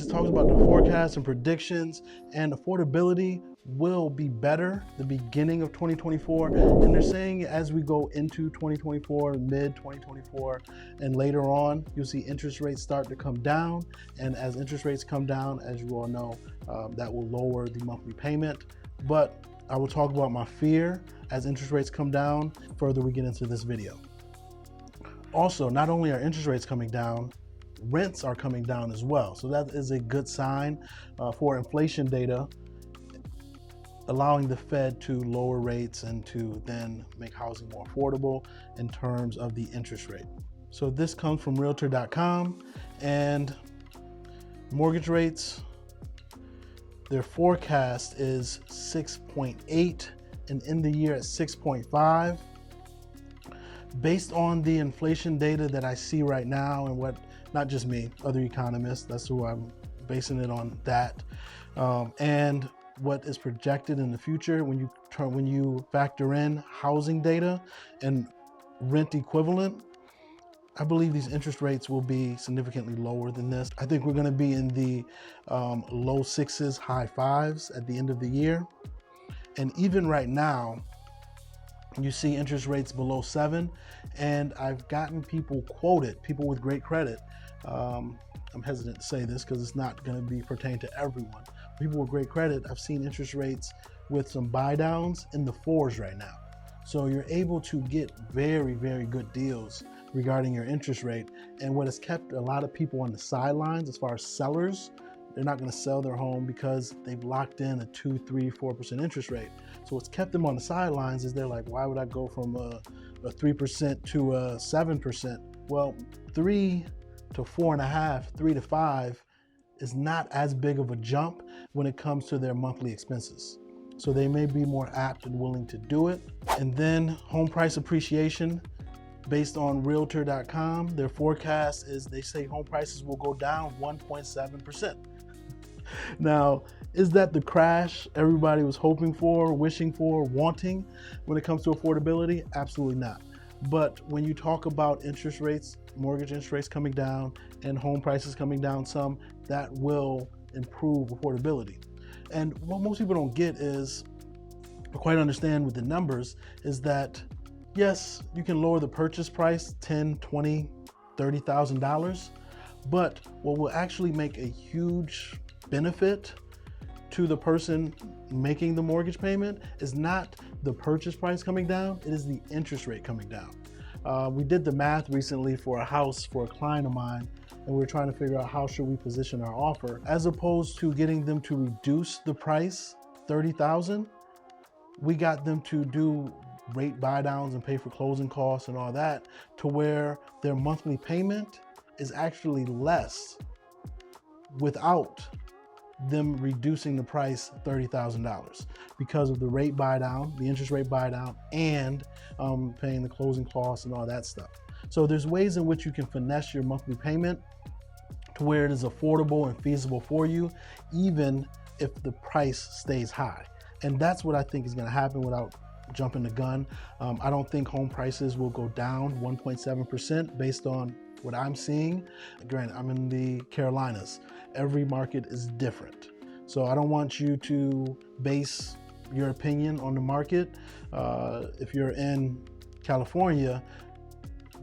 talks about the forecasts and predictions, and affordability will be better the beginning of 2024. And they're saying as we go into 2024, mid 2024, and later on, you'll see interest rates start to come down. And as interest rates come down, as you all know, that will lower the monthly payment. But I will talk about my fear as interest rates come down further we get into this video. Also, not only are interest rates coming down, rents are coming down as well. So that is a good sign for inflation data, allowing the Fed to lower rates and to then make housing more affordable in terms of the interest rate. So this comes from realtor.com, and mortgage rates, their forecast is 6.8 and end the year at 6.5. Based on the inflation data that I see right now, and what, not just me, other economists, that's who I'm basing it on, that, and what is projected in the future when you factor in housing data and rent equivalent, I believe these interest rates will be significantly lower than this. I think we're going to be in the low sixes, high fives at the end of the year. And even right now, you see interest rates below 7, and I've gotten people quoted, people with great credit. I'm hesitant to say this because it's not going to be pertain to everyone. People with great credit, I've seen interest rates with some buy downs in the 4s right now. So you're able to get very, very good deals regarding your interest rate. And what has kept a lot of people on the sidelines as far as sellers, they're not going to sell their home because they've locked in a 2, 3, 4% interest rate. So what's kept them on the sidelines is they're like, why would I go from a 3% to a 7%? Well, 3 to 4.5, 3 to 5 is not as big of a jump when it comes to their monthly expenses. So they may be more apt and willing to do it. And then home price appreciation, based on realtor.com, their forecast is they say home prices will go down 1.7%. Now, is that the crash everybody was hoping for, wishing for, wanting when it comes to affordability? Absolutely not. But when you talk about interest rates, mortgage interest rates coming down and home prices coming down some, that will improve affordability. And what most people don't get is, or quite understand with the numbers, is that yes, you can lower the purchase price $10,000, $20,000, $30,000, but what will actually make a huge benefit to the person making the mortgage payment is not the purchase price coming down, it is the interest rate coming down. We did the math recently for a house for a client of mine, and we were trying to figure out how should we position our offer. As opposed to getting them to reduce the price, $30,000, we got them to do rate buy downs and pay for closing costs and all that, to where their monthly payment is actually less without them reducing the price $30,000 because of the rate buy down, the interest rate buy down, and paying the closing costs and all that stuff. So there's ways in which you can finesse your monthly payment to where it is affordable and feasible for you, even if the price stays high. And that's what I think is going to happen without jumping the gun. I don't think home prices will go down 1.7% based on what I'm seeing. Granted, I'm in the Carolinas. Every market is different. So I don't want you to base your opinion on the market, if you're in California,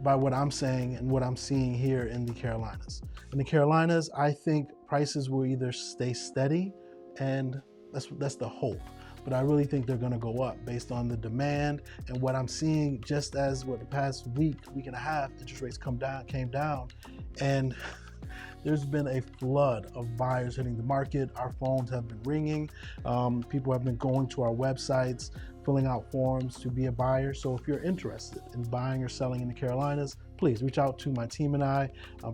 by what I'm saying and what I'm seeing here in the Carolinas. In the Carolinas, I think prices will either stay steady, and that's the hope. But I really think they're gonna go up based on the demand and what I'm seeing, just as what the past week and a half, interest rates came down, and there's been a flood of buyers hitting the market. Our phones have been ringing. People have been going to our websites, filling out forms to be a buyer. So if you're interested in buying or selling in the Carolinas, please reach out to my team and I.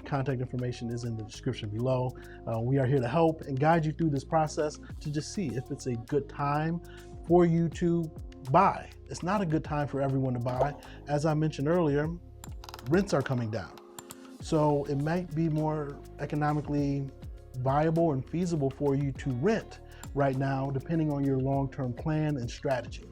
Contact information is in the description below. We are here to help and guide you through this process to just see if it's a good time for you to buy. It's not a good time for everyone to buy. As I mentioned earlier, rents are coming down. So it might be more economically viable and feasible for you to rent right now, depending on your long-term plan and strategy.